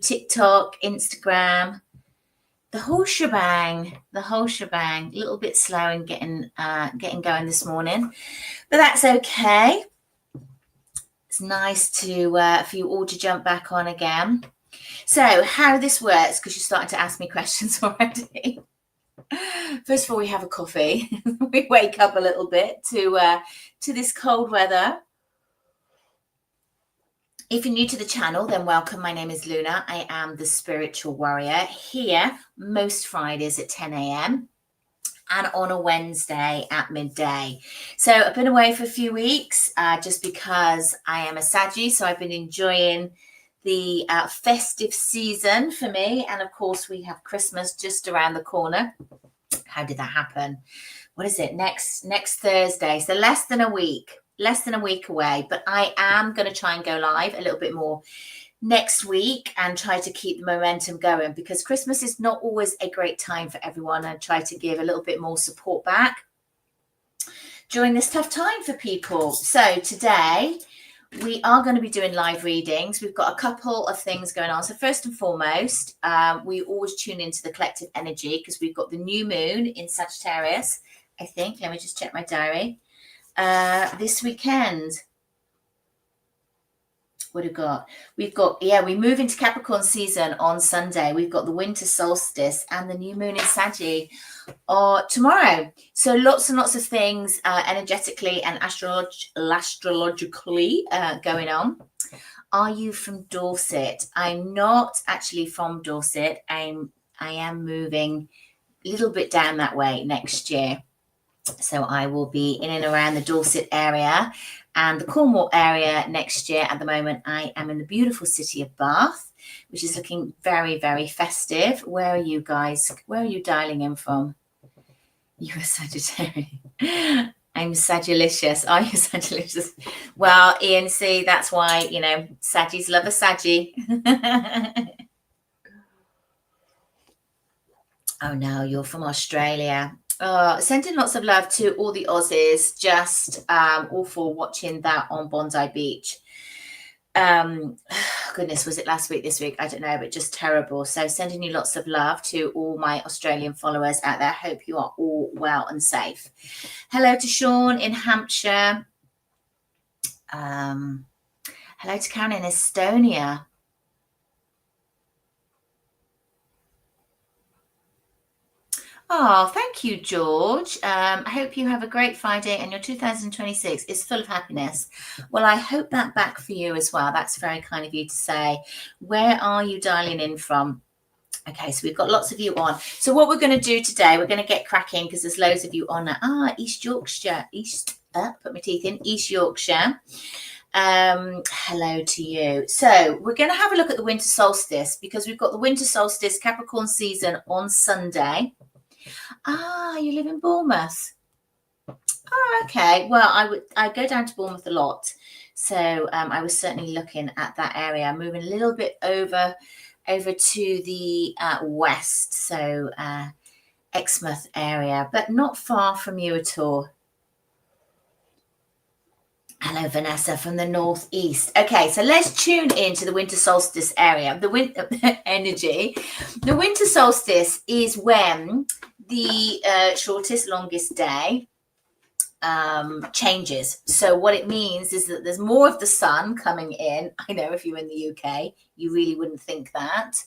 TikTok, Instagram, the whole shebang. A little bit slow in getting going this morning, but that's okay. It's nice to for you all to jump back on again. So how this works, because you're starting to ask me questions already. First of all, we have a coffee. We wake up a little bit to this cold weather. If you're new to the channel, then welcome. My name is Luna. I am the Spiritual Warrior, here most Fridays at 10 a.m. and on a Wednesday at midday. So I've been away for a few weeks just because I am a Saggy, so I've been enjoying the festive season for me. And of course, we have Christmas just around the corner. How did that happen? What is it? Next Thursday. So less than a week away. But I am going to try and go live a little bit more next week and try to keep the momentum going, because Christmas is not always a great time for everyone, and try to give a little bit more support back during this tough time for people. So today we are going to be doing live readings. We've got a couple of things going on. So first and foremost, we always tune into the collective energy because we've got the new moon in Sagittarius, I think. Let me just check my diary. This weekend. What have we got? We've got, we move into Capricorn season on Sunday. We've got the winter solstice and the new moon in Saggy tomorrow. So lots and lots of things energetically and astrologically going on. Are you from Dorset? I'm not actually from Dorset. I am moving a little bit down that way next year. So I will be in and around the Dorset area and the Cornwall area next year. At the moment, I am in the beautiful city of Bath, which is looking very, very festive. Where are you guys? Where are you dialing in from? You're a Sagittarius. I'm Sagilicious. Are you Sagilicious? Well, Ian, see, that's why, Saggies love a Saggy. Oh, no, you're from Australia. Sending lots of love to all the Aussies, just awful watching that on Bondi Beach. Goodness, was it last week, this week? I don't know, but just terrible. So sending you lots of love to all my Australian followers out there. Hope you are all well and safe. Hello to Sean in Hampshire. Hello to Karen in Estonia. Oh, thank you, George. I hope you have a great Friday and your 2026 is full of happiness. Well, I hope that back for you as well. That's very kind of you to say. Where are you dialing in from? Okay, so we've got lots of you on. So what we're going to do today, we're going to get cracking because there's loads of you on. East Yorkshire. Put my teeth in. East Yorkshire. Hello to you. So we're going to have a look at the winter solstice, because we've got the winter solstice Capricorn season on Sunday. You live in Bournemouth. Oh, okay. Well, I go down to Bournemouth a lot, so I was certainly looking at that area. Moving a little bit over to the west, so Exmouth area, but not far from you at all. Hello, Vanessa from the northeast. Okay, so let's tune into the winter solstice area. The winter energy. The winter solstice is when the shortest, longest day changes. So what it means is that there's more of the sun coming in. I know if you're in the UK, you really wouldn't think that.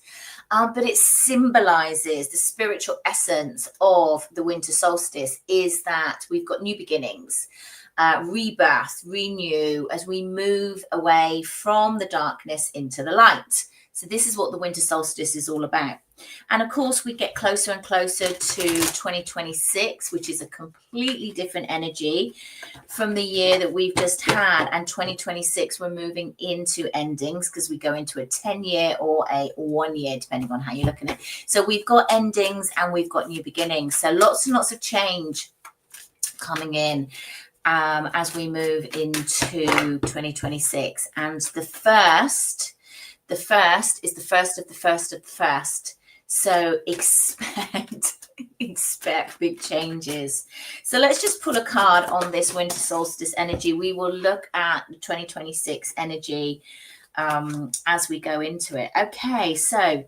But it symbolizes the spiritual essence of the winter solstice is that we've got new beginnings. Rebirth, renew, as we move away from the darkness into the light. So this is what the winter solstice is all about. And of course, we get closer and closer to 2026, which is a completely different energy from the year that we've just had. And 2026, we're moving into endings because we go into a 10-year or a 1 year, depending on how you're looking at it. So we've got endings and we've got new beginnings. So lots and lots of change coming in as we move into 2026. And the first is the first of the first of the first. So expect big changes. So let's just pull a card on this winter solstice energy. We will look at the 2026 energy as we go into it. Okay, so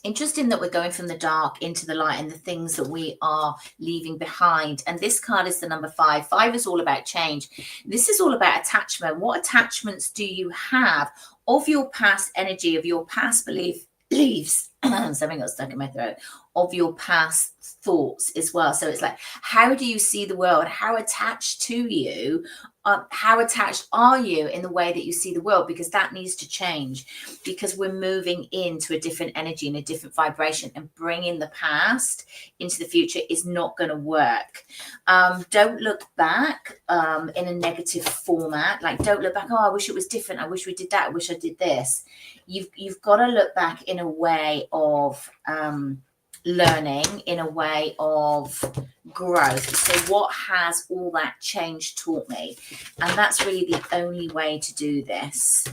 interesting that we're going from the dark into the light and the things that we are leaving behind. And this card is the number 5. 5 is all about change. This is all about attachment. What attachments do you have of your past energy, of your past beliefs? Something got stuck in my throat. Of your past thoughts as well. So it's like, how do you see the world? How attached to you? How attached are you in the way that you see the world? Because that needs to change, because we're moving into a different energy and a different vibration, and bringing the past into the future is not going to work. Don't look back in a negative format. Like, don't look back, oh, I wish it was different. I wish we did that. I wish I did this. You've got to look back in a way of learning, in a way of growth. So what has all that change taught me? And that's really the only way to do this.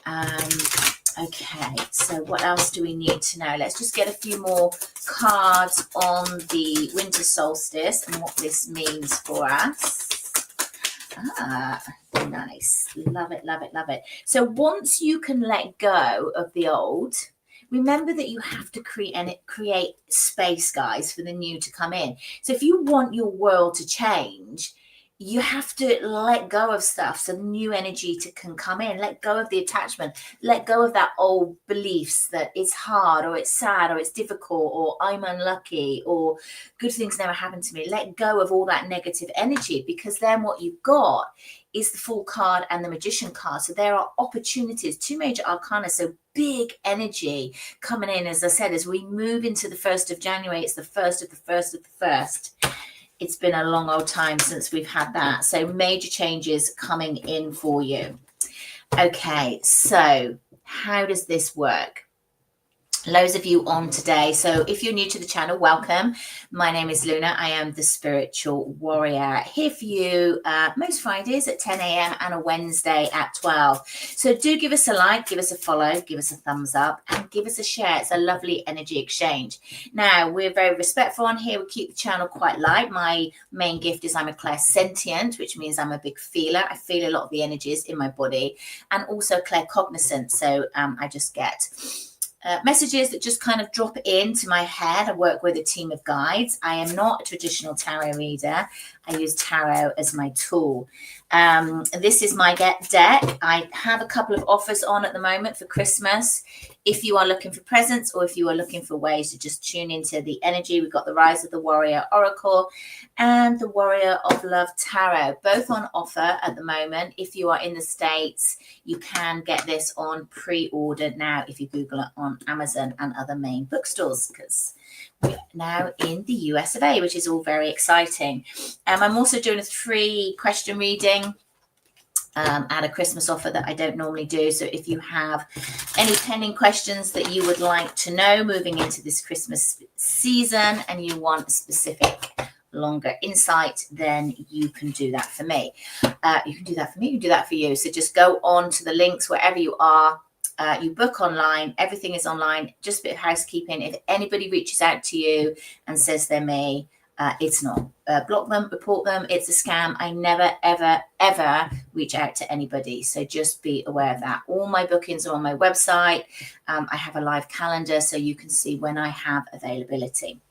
Okay, so what else do we need to know? Let's just get a few more cards on the winter solstice and what this means for us. Nice. Love it, love it, love it. So once you can let go of the old, remember that you have to create space, guys, for the new to come in. So if you want your world to change, you have to let go of stuff so the new energy can come in. Let go of the attachment. Let go of that old beliefs that it's hard, or it's sad, or it's difficult, or I'm unlucky, or good things never happen to me. Let go of all that negative energy, because then what you've got is the Fool card and the Magician card. So there are opportunities, 2 major arcana, so big energy coming in. As I said, as we move into the 1st of January, it's the 1st of the 1st of the 1st. It's been a long old time since we've had that. So major changes coming in for you. Okay, so how does this work? Loads of you on today. So if you're new to the channel, welcome. My name is Luna. I am the Spiritual Warrior, here for you most Fridays at 10 a.m. and a Wednesday at 12. So do give us a like, give us a follow, give us a thumbs up, and give us a share. It's a lovely energy exchange. Now, we're very respectful on here. We keep the channel quite light. My main gift is I'm a clairsentient, which means I'm a big feeler. I feel a lot of the energies in my body, and also claircognizant. So I just get messages that just kind of drop into my head. I work with a team of guides. I am not a traditional tarot reader. I use tarot as my tool. This is my deck. I have a couple of offers on at the moment for Christmas. If you are looking for presents, or if you are looking for ways to just tune into the energy, we've got the Rise of the Warrior Oracle and the Warrior of Love Tarot, both on offer at the moment. If you are in the States, you can get this on pre-order now if you Google it on Amazon and other main bookstores, because we're now in the US of A, which is all very exciting. I'm also doing a 3-question reading at a Christmas offer that I don't normally do. So if you have any pending questions that you would like to know moving into this Christmas season, and you want specific longer insight, then you can do that for me. You can do that for me, you can do that for you. So just go on to the links wherever you are. You book online, everything is online. Just a bit of housekeeping. If anybody reaches out to you and says they're me, it's not. Block them, report them. It's a scam. I never, ever, ever reach out to anybody. So just be aware of that. All my bookings are on my website. I have a live calendar so you can see when I have availability.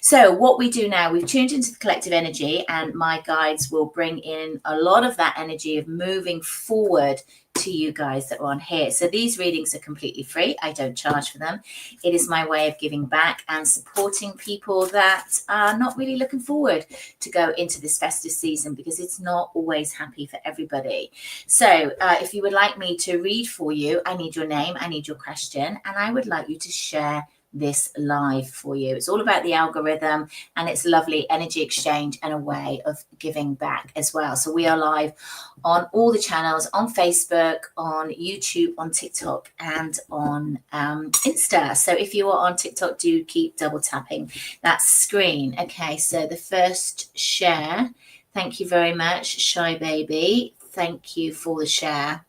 So what we do now, we've tuned into the collective energy, and my guides will bring in a lot of that energy of moving forward to you guys that are on here. So these readings are completely free. I don't charge for them. It is my way of giving back and supporting people that are not really looking forward to go into this festive season, because it's not always happy for everybody. So if you would like me to read for you, I need your name, I need your question, and I would like you to share this live for you. It's all about the algorithm, and it's lovely energy exchange and a way of giving back as well. So we are live on all the channels, on Facebook, on YouTube, on TikTok, and on Insta. So if you are on TikTok, do keep double tapping that screen. Okay, so the first share, thank you very much, Shy Baby. Thank you for the share.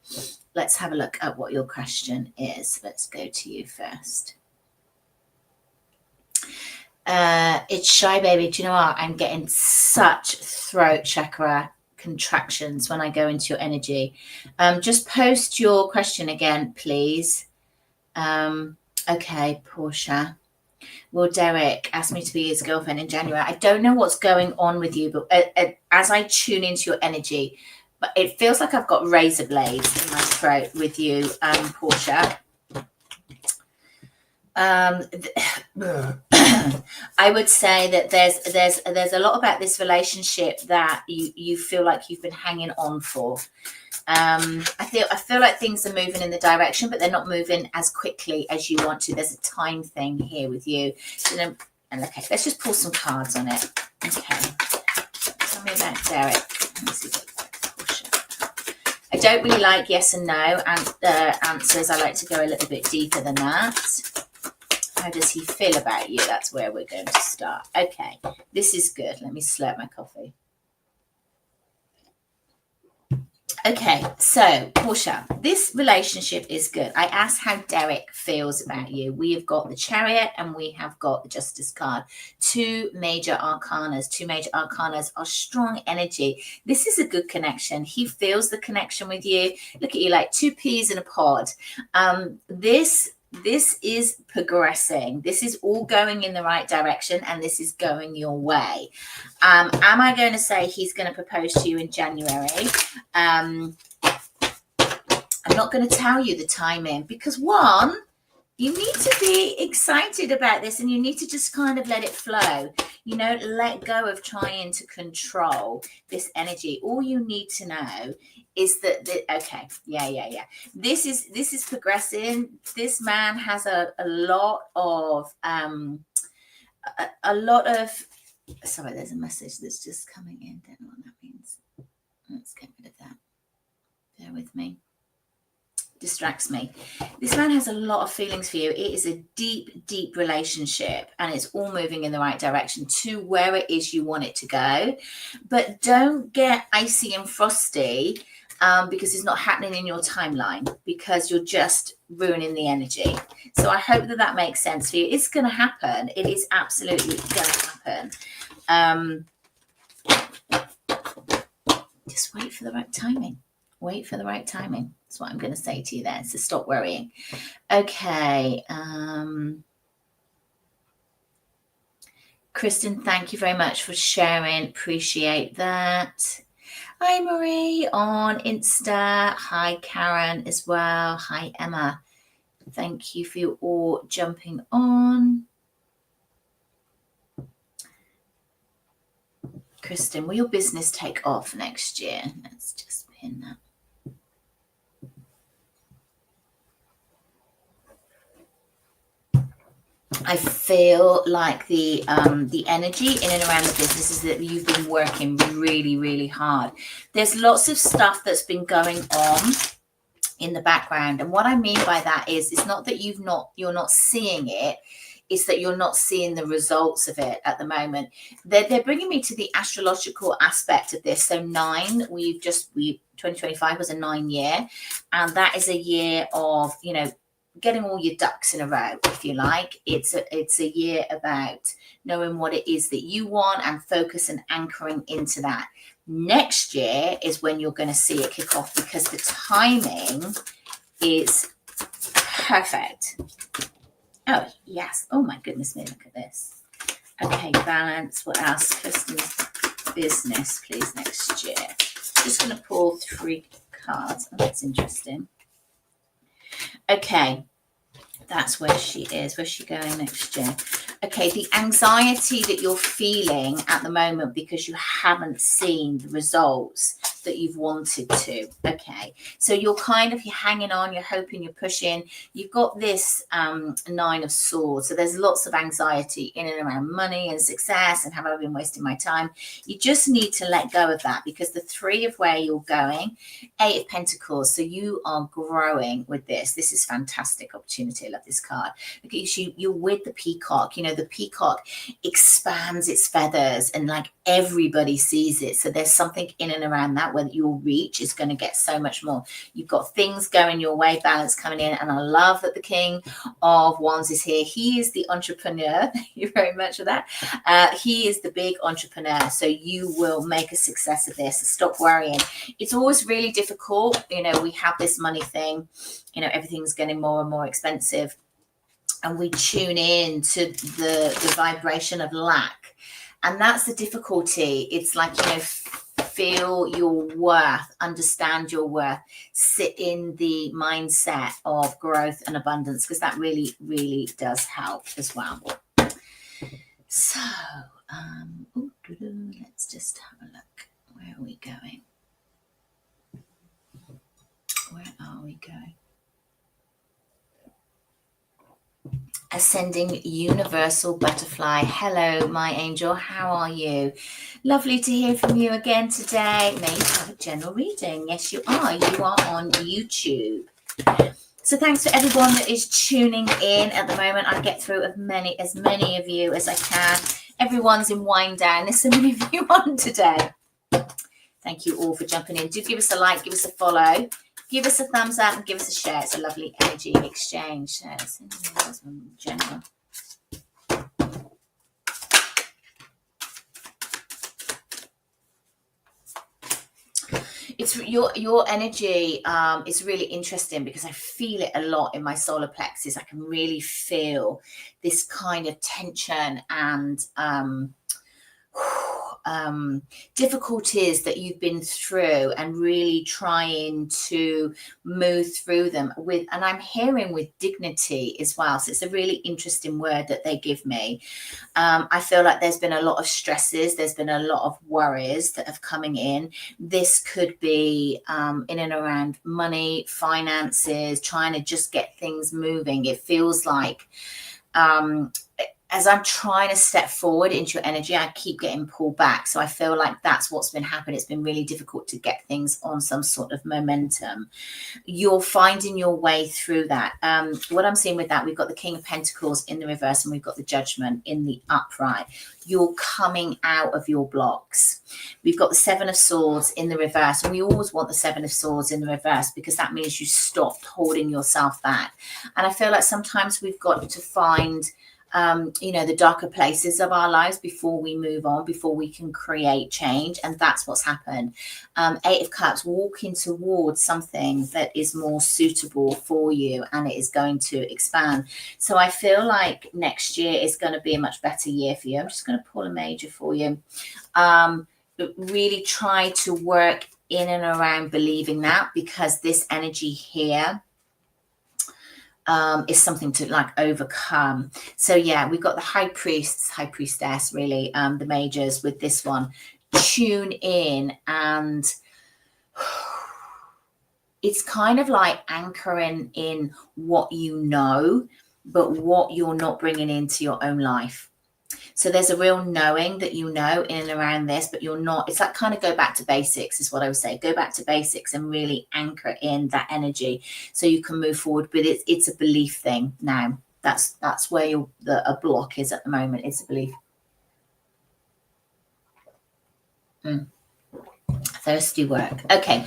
Let's have a look at what your question is. Let's go to you first. It's Shy Baby. Do you know what? I'm getting such throat chakra contractions when I go into your energy. Just post your question again, please. Okay, Portia. Well, Derek asked me to be his girlfriend in January. I don't know what's going on with you, but as I tune into your energy, but it feels like I've got razor blades in my throat with you, Portia. I would say that there's a lot about this relationship that you feel like you've been hanging on for. I feel like things are moving in the direction, but they're not moving as quickly as you want to. There's a time thing here with you. And okay, let's just pull some cards on it. Okay, tell me about Derek. Let me see what Portia. I don't really like yes and no answers. I like to go a little bit deeper than that. How does he feel about you? That's where we're going to start. Okay, this is good. Let me slurp my coffee. Okay, so Portia, this relationship is good. I asked how Derek feels about you. We have got the Chariot and we have got the Justice card. Two major arcanas are strong energy. This is a good connection. He feels the connection with you. Look at you like two peas in a pod. This is progressing. This is all going in the right direction and this is going your way. Am I going to say he's going to propose to you in January? I'm not going to tell you the timing because one, you need to be excited about this and you need to just kind of let it flow. You know, let go of trying to control this energy. All you need to know is that okay, yeah. This is progressing. This man has a lot of sorry, there's a message that's just coming in. Don't know what that means. Let's get rid of that. Bear with me. Distracts me. This man has a lot of feelings for you. It is a deep relationship and it's all moving in the right direction to where it is you want it to go. But don't get icy and frosty because it's not happening in your timeline because you're just ruining the energy. So I hope that makes sense for you. It's going to happen. It is absolutely going to happen. Just wait for the right timing. Wait for the right timing. That's what I'm going to say to you there. So stop worrying. Okay. Kristen, thank you very much for sharing. Appreciate that. Hi, Marie on Insta. Hi, Karen as well. Hi, Emma. Thank you for you all jumping on. Kristen, will your business take off next year? Let's just pin that. I feel like the energy in and around the business is that you've been working really, really hard. There's lots of stuff that's been going on in the background. And what I mean by that is it's not that you're not seeing it. It's that you're not seeing the results of it at the moment. They're bringing me to the astrological aspect of this. So 9, 2025 was a 9 year. And that is a year of, getting all your ducks in a row, if you like. It's a year about knowing what it is that you want and focus and anchoring into that. Next year is when you're going to see it kick off because the timing is perfect. Oh, yes. Oh, my goodness me. Look at this. Okay, balance. What else? Kristen's business, please, next year. Just going to pull 3 cards. Oh, that's interesting. Okay, that's where she is. Where's she going next year? Okay, the anxiety that you're feeling at the moment because you haven't seen the results that you've wanted to. Okay, so you're hanging on, you're hoping, you're pushing. You've got this 9 of Swords. So there's lots of anxiety in and around money and success and have I been wasting my time? You just need to let go of that because the 3 of where you're going, 8 of Pentacles. So you are growing with this. This is fantastic opportunity. I love this card. Look at you. You're with the peacock. The peacock expands its feathers and like everybody sees it. So there's something in and around that that, where your reach is going to get so much more. You've got things going your way, balance coming in. And I love that the King of Wands is here. He is the entrepreneur. Thank you very much for that. He is the big entrepreneur. So you will make a success of this. Stop worrying. It's always really difficult. You know, we have this money thing, you know, everything's getting more and more expensive. And we tune in to the vibration of lack. And that's the difficulty. It's like, you know, feel your worth, understand your worth, sit in the mindset of growth and abundance, because that really, really does help as well. So, let's just have a look. Where are we going? Where are we going? Ascending Universal Butterfly. Hello, my angel. How are you? Lovely to hear from you again today. May you have a general reading. Yes, you are. You are on YouTube. So thanks for everyone that is tuning in at the moment. I get through as many of you as I can. Everyone's in wind down. There's so many of you on today. Thank you all for jumping in. Do give us a like, give us a follow. Give us a thumbs up and give us a share. It's a lovely energy exchange. So general. It's your energy is really interesting, because I feel it a lot in my solar plexus. I can really feel this kind of tension and difficulties that you've been through, and really trying to move through them with, and I'm hearing with dignity as well. So it's a really interesting word that they give me. I feel like there's been a lot of stresses, there's been a lot of worries that have coming in. This could be in and around money, finances, trying to just get things moving. It feels like as I'm trying to step forward into your energy, I keep getting pulled back. So I feel like that's what's been happening. It's been really difficult to get things on some sort of momentum. You're finding your way through that. What I'm seeing with that, we've got the King of Pentacles in the reverse, and we've got the Judgment in the upright. You're coming out of your blocks. We've got the Seven of Swords in the reverse, and we always want the Seven of Swords in the reverse, because that means you stopped holding yourself back. And I feel like sometimes we've got to find the darker places of our lives before we move on, before we can create change. And that's what's happened. Eight of Cups, walking towards something that is more suitable for you, and it is going to expand. So I feel like next year is going to be a much better year for you. I'm just going to pull a major for you. Really try to work in and around believing that, because this energy here is something to like overcome. So yeah, we've got the high priestess, really, the majors with this one. Tune in, and it's kind of like anchoring in what you know, but what you're not bringing into your own life. So there's a real knowing that you know in and around this, but you're not. It's like kind of go back to basics is what I would say. Go back to basics and really anchor in that energy so you can move forward. But it's a belief thing now. That's where a block is at the moment. It's a belief. Thirsty work. Okay.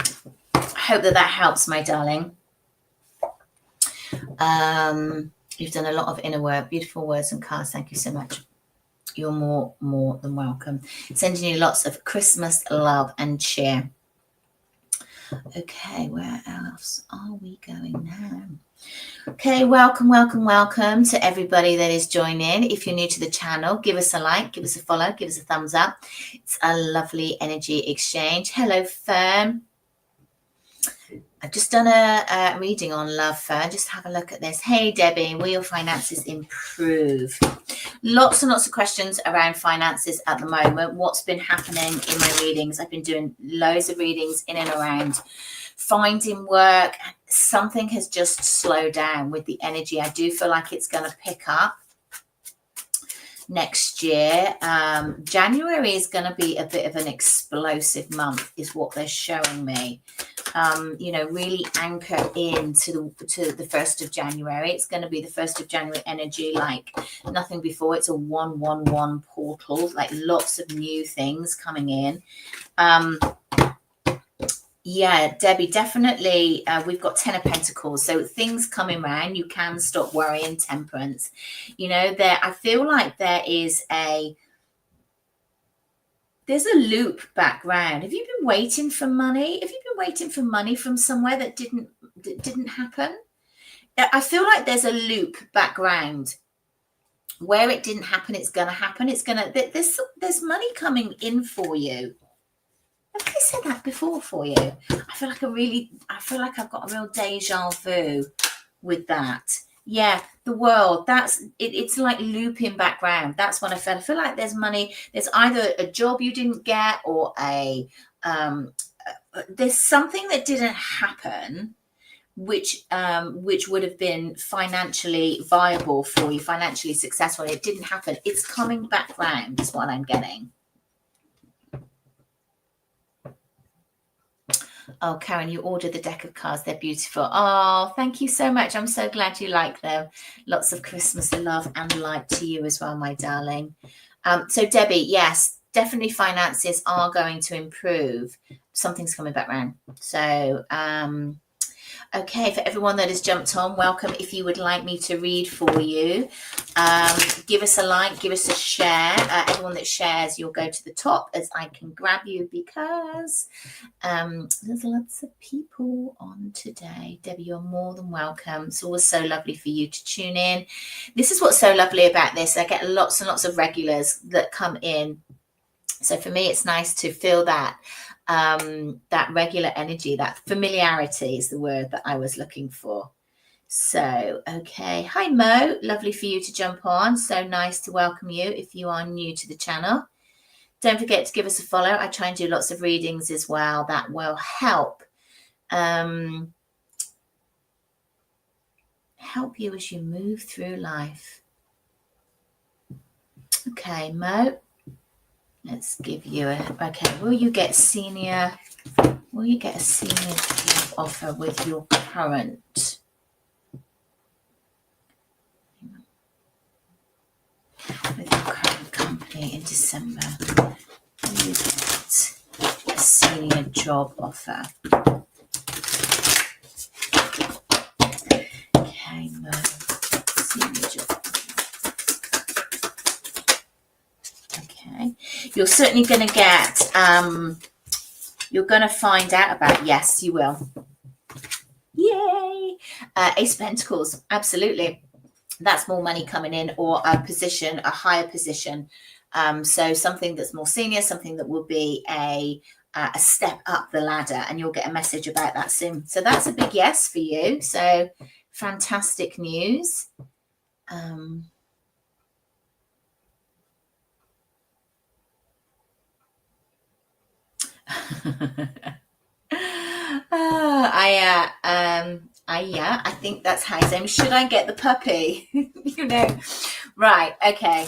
I hope that helps, my darling. You've done a lot of inner work. Beautiful words and cards. Thank you so much. You're more than welcome. Sending you lots of Christmas love and cheer. Okay, where else are we going now? Okay, welcome to everybody that is joining. If you're new to the channel, give us a like, give us a follow, give us a thumbs up. It's a lovely energy exchange. Hello, Fern. I've just done a reading on love, Fern. Just have a look at this. Hey, Debbie, will your finances improve? Lots and lots of questions around finances at the moment. What's been happening in my readings? I've been doing loads of readings in and around finding work. Something has just slowed down with the energy. I do feel like it's going to pick up next year. January is going to be a bit of an explosive month is what they're showing me. Really anchor into the 1st of January. It's going to be the 1st of January energy like nothing before. It's a 111 portal, like lots of new things coming in. Yeah, Debbie, definitely. We've got 10 of Pentacles. So things coming around, you can stop worrying. Temperance. You know, I feel like there's a loop back round. Have you been waiting for money? Have you been waiting for money from somewhere that didn't happen? I feel like there's a loop back round. Where it didn't happen, it's going to happen. There's money coming in for you. Have I said that before for you? I feel like I've got a real deja vu with that. Yeah, the world, it's like looping back round. That's what I feel. I feel like there's money. There's either a job you didn't get or there's something that didn't happen which would have been financially viable for you, financially successful. It didn't happen. It's coming back round is what I'm getting. Oh, Karen, you ordered the deck of cards. They're beautiful. Oh, thank you so much. I'm so glad you like them. Lots of Christmas love and light to you as well, my darling. So Debbie, yes, definitely finances are going to improve. Something's coming back round. So okay, for everyone that has jumped on, welcome. If you would like me to read for you, give us a like, give us a share. Everyone that shares, you'll go to the top as I can grab you because there's lots of people on today. Debbie, you're more than welcome. It's always so lovely for you to tune in. This is what's so lovely about this. I get lots and lots of regulars that come in. So for me, it's nice to feel that regular energy, that familiarity is the word that I was looking for. So, okay. Hi, Mo. Lovely for you to jump on. So nice to welcome you if you are new to the channel. Don't forget to give us a follow. I try and do lots of readings as well. That will help help you as you move through life. Okay, Mo. Let's give you okay. Will you get a senior job offer with your current company in December? Will you get a senior job offer? Okay, Mo. Senior job. Okay. You're certainly going to get, you're going to find out about, yes, you will. Yay! Ace of Pentacles, absolutely. That's more money coming in or a position, a higher position. So something that's more senior, something that will be a step up the ladder, and you'll get a message about that soon. So that's a big yes for you. So fantastic news. I think that's how his name. Should I get the puppy? You know, right? Okay.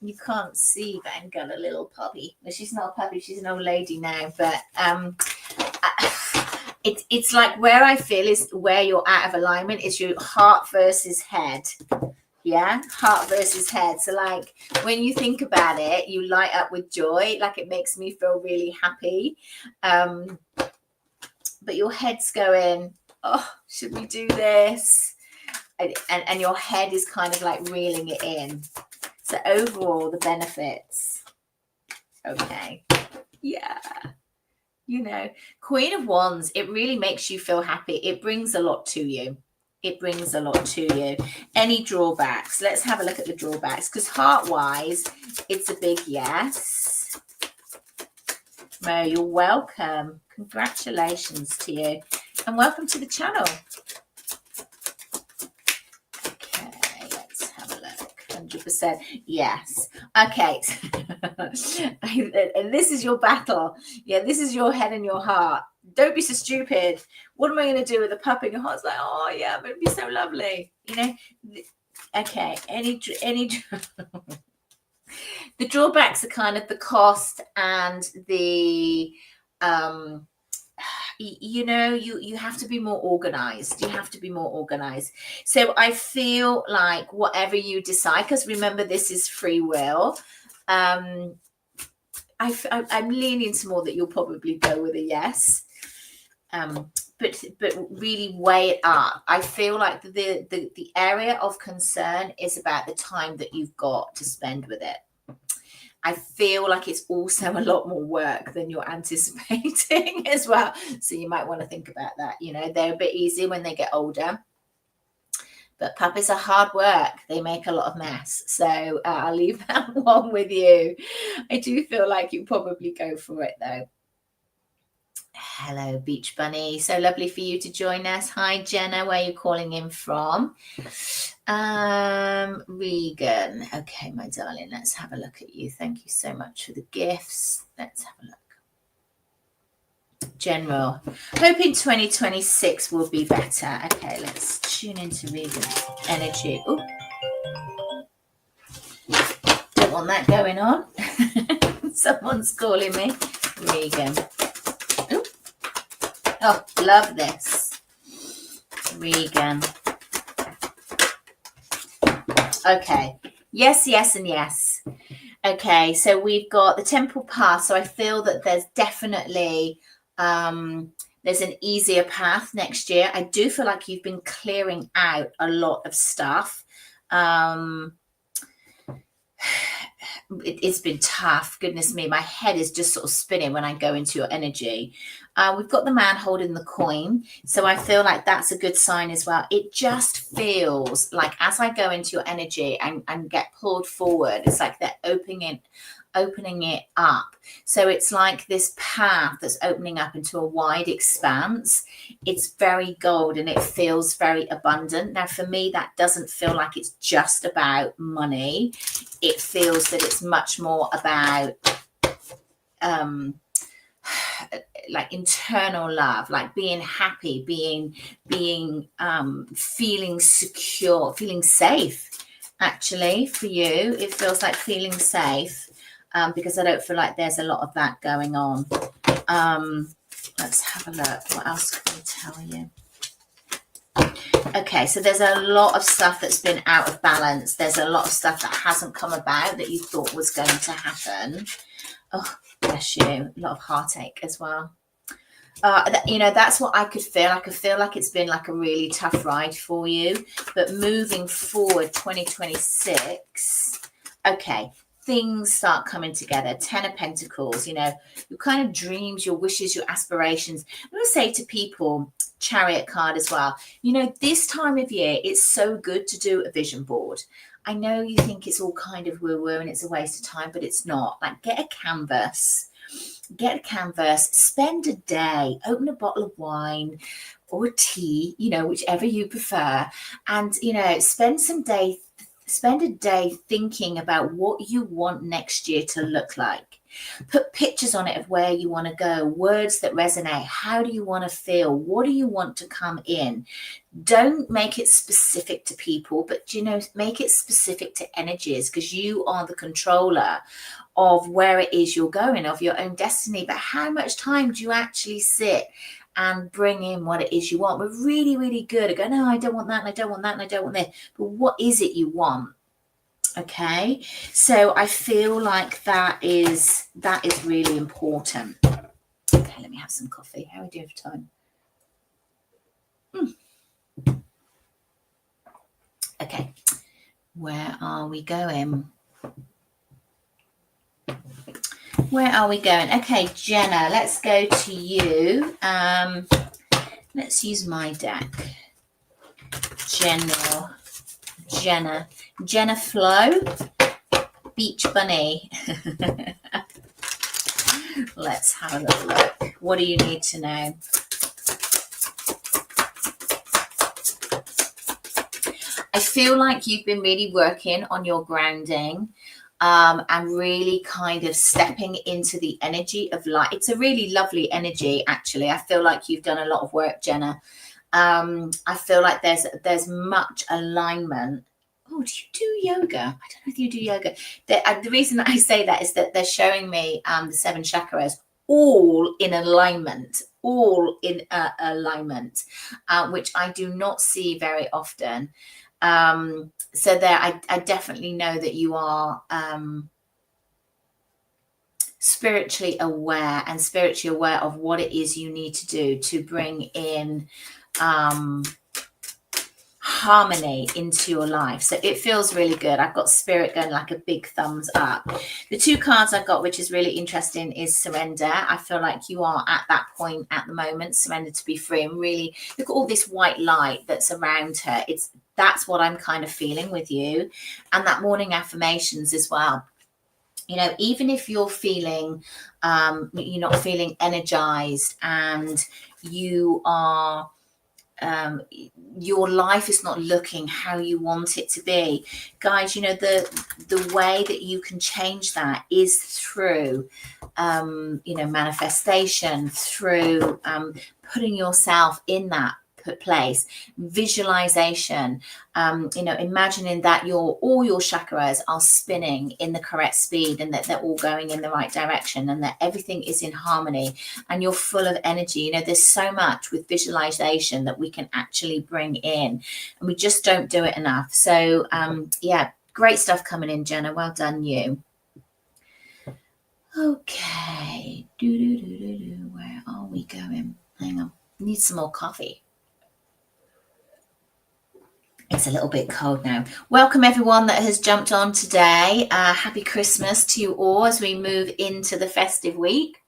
You can't see, but I've got a little puppy. Well, she's not a puppy; she's an old lady now. But it's like where I feel is where you're out of alignment is your heart versus head. Yeah, heart versus head. So like when you think about it, you light up with joy. Like it makes me feel really happy. But your head's going, oh, should we do this? And your head is kind of like reeling it in. So overall, the benefits. Okay. Yeah. You know, Queen of Wands, it really makes you feel happy. It brings a lot to you. It brings a lot to you. Any drawbacks? Let's have a look at the drawbacks, because heart-wise, it's a big yes. Mo, you're welcome. Congratulations to you. And welcome to the channel. Okay, let's have a look. 100%. Yes. Okay. And this is your battle. Yeah, this is your head and your heart. Don't be so stupid. What am I going to do with a puppy? Your heart's like, oh yeah, but it'd be so lovely. You know? Okay. Any the drawbacks are kind of the cost and the you know, you have to be more organized. You have to be more organized. So I feel like whatever you decide, because remember, this is free will. I'm leaning to more that you'll probably go with a yes. but really weigh it up. I feel like the area of concern is about the time that you've got to spend with it. I feel like it's also a lot more work than you're anticipating as well. So you might want to think about that. You know, they're a bit easier when they get older, but puppies are hard work. They make a lot of mess. So I'll leave that one with you. I do feel like you probably go for it though. Hello, Beach Bunny. So lovely for you to join us. Hi, Jenna. Where are you calling in from? Regan. Okay, my darling. Let's have a look at you. Thank you so much for the gifts. Let's have a look. General. Hoping 2026 will be better. Okay, let's tune into Regan's energy. Ooh. Don't want that going on. Someone's calling me. Regan. Ooh. Oh, love this. Regan. Okay. Yes, yes, and yes. Okay, so we've got the Temple path. So I feel that there's definitely there's an easier path next year. I do feel like you've been clearing out a lot of stuff. It's been tough. Goodness me, my head is just sort of spinning when I go into your energy. We've got the man holding the coin. So I feel like that's a good sign as well. It just feels like as I go into your energy and get pulled forward, it's like they're opening it up. So it's like this path that's opening up into a wide expanse. It's very gold and it feels very abundant. Now, for me, that doesn't feel like it's just about money. It feels that it's much more about like internal love, like being happy, being feeling secure, feeling safe. Actually, for you, it feels like feeling safe. Because I don't feel like there's a lot of that going on. Let's have a look. What else can I tell you? Okay, so there's a lot of stuff that's been out of balance. There's a lot of stuff that hasn't come about that you thought was going to happen. Oh, bless you. A lot of heartache as well. You know, that's what I could feel. I could feel like it's been like a really tough ride for you. But moving forward, 2026, okay, things start coming together. 10 of Pentacles, you know, your kind of dreams, your wishes, your aspirations. I'm going to say to people, Chariot card as well, you know, this time of year, it's so good to do a vision board. I know you think it's all kind of woo-woo and it's a waste of time, but it's not. Like, get a canvas, spend a day, open a bottle of wine or tea, you know, whichever you prefer, and, you know, spend a day thinking about what you want next year to look like. Put pictures on it of where you want to go, words that resonate. How do you want to feel? What do you want to come in? Don't make it specific to people, but, you know, make it specific to energies, because you are the controller of where it is you're going, of your own destiny. But how much time do you actually sit and bring in what it is you want? We're really, really good at going, no, I don't want that, and I don't want that, and I don't want this. But what is it you want? Okay, so I feel like that is really important. Okay, let me have some coffee. How are we doing for time? Okay, where are we going? Okay, Jenna, let's go to you. Let's use my deck. Jenna Flow, Beach Bunny. Let's have a little look. What do you need to know? I feel like you've been really working on your grounding. And really kind of stepping into the energy of light. It's a really lovely energy, actually. I feel like you've done a lot of work, Jenna. I feel like there's much alignment. Oh, do you do yoga? I don't know if you do yoga. The reason that I say that is that they're showing me the 7 chakras all in alignment, which I do not see very often. So there, I definitely know that you are spiritually aware and spiritually aware of what it is you need to do to bring in harmony into your life. So it feels really good. I've got spirit going like a big thumbs up. The two cards I've got, which is really interesting, is surrender. I feel like you are at that point at the moment, surrender to be free, and really look at all this white light that's around her. That's what I'm kind of feeling with you. And that morning affirmations as well. You know, even if you're feeling you're not feeling energized and you are your life is not looking how you want it to be, guys, you know, the way that you can change that is through you know, manifestation, through putting yourself in that place, visualization, you know, imagining that all your chakras are spinning in the correct speed and that they're all going in the right direction and that everything is in harmony and you're full of energy. You know, there's so much with visualization that we can actually bring in, and we just don't do it enough. So yeah, great stuff coming in, Jenna. Well done, you. Okay, where are we going? Hang on, need some more coffee. It's a little bit cold now. Welcome everyone that has jumped on today. Happy Christmas to you all as we move into the festive week.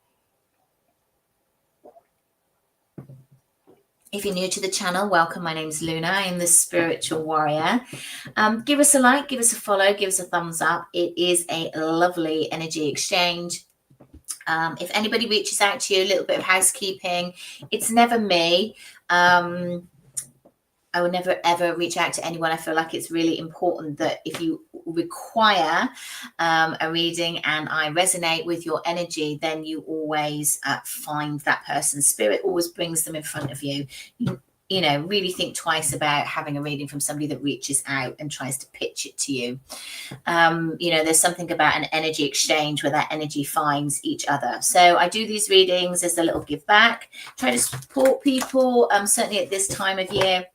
If you're new to the channel, welcome. My name is Luna. I am the Spiritual Warrior. Give us a like, give us a follow, give us a thumbs up. It is a lovely energy exchange. If anybody reaches out to you, a little bit of housekeeping. It's never me. I will never ever reach out to anyone. I feel like it's really important that if you require a reading and I resonate with your energy, then you always find that person. Spirit always brings them in front of you. You know, really think twice about having a reading from somebody that reaches out and tries to pitch it to you. You know, there's something about an energy exchange where that energy finds each other. So I do these readings as a little give back, try to support people, certainly at this time of year.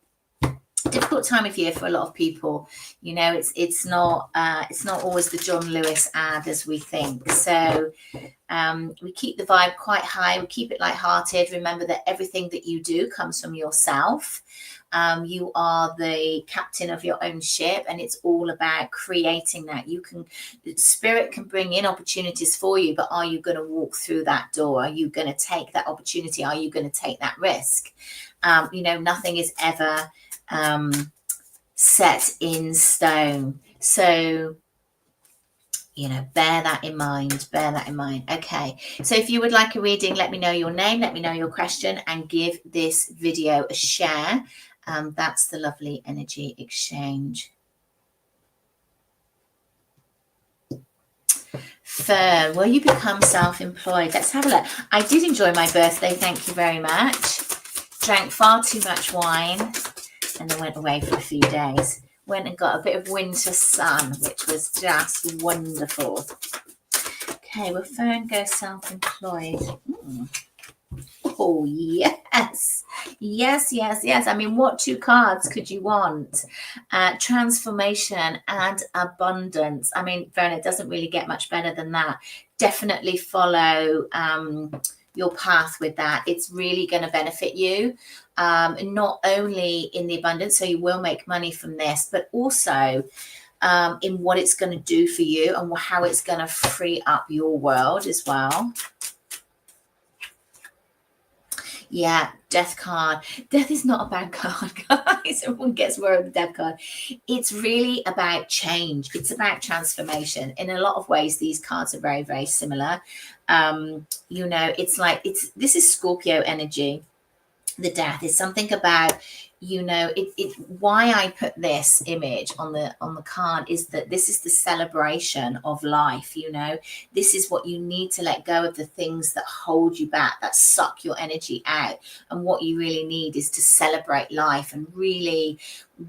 Difficult time of year for a lot of people. You know, it's not always the John Lewis ad as we think. So we keep the vibe quite high. We keep it lighthearted. Remember that everything that you do comes from yourself. You are the captain of your own ship, and it's all about creating that. Spirit can bring in opportunities for you, but are you going to walk through that door? Are you going to take that opportunity? Are you going to take that risk? You know, nothing is ever set in stone. So, you know, bear that in mind. Okay, so if you would like a reading, let me know your name, let me know your question, and give this video a share. That's the lovely energy exchange. Fern, will you become self-employed? Let's have a look. I did enjoy my birthday, thank you very much. Drank far too much wine and then went away for a few days. Went and got a bit of winter sun, which was just wonderful. Okay, well, Fern goes self-employed. Oh, yes. Yes. I mean, what two cards could you want? Transformation and abundance. I mean, Fern, it doesn't really get much better than that. Definitely follow your path with that. It's really going to benefit you, not only in the abundance, so you will make money from this, but also in what it's going to do for you and how it's going to free up your world as well. Yeah, death card. Death is not a bad card, guys. Everyone gets worried with the death card. It's really about change. It's about transformation. In a lot of ways, these cards are very, very similar. You know, it's like this is Scorpio energy. The death is something about, you know, why I put this image on the card is that this is the celebration of life. You know, this is what you need to let go of, the things that hold you back, that suck your energy out, and what you really need is to celebrate life and really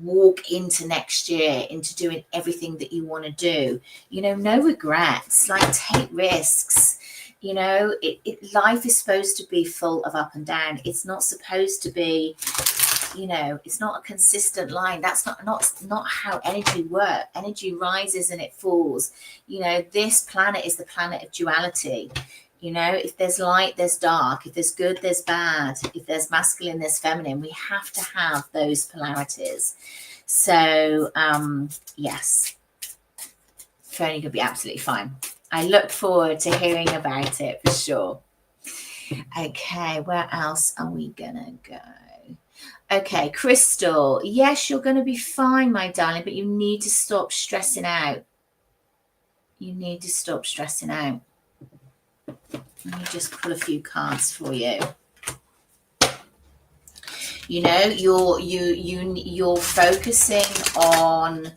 walk into next year into doing everything that you want to do. You know, no regrets, like take risks. You know, life is supposed to be full of up and down. It's not supposed to be you know, it's not a consistent line. That's not how energy works. Energy rises and it falls. You know, this planet is the planet of duality. You know, if there's light, there's dark. If there's good, there's bad. If there's masculine, there's feminine. We have to have those polarities. So, yes, it's only going to be absolutely fine. I look forward to hearing about it for sure. Okay, where else are we going to go? Okay, Crystal. Yes, you're going to be fine, my darling, but you need to stop stressing out. You need to stop stressing out. Let me just pull a few cards for you. You know, you're focusing on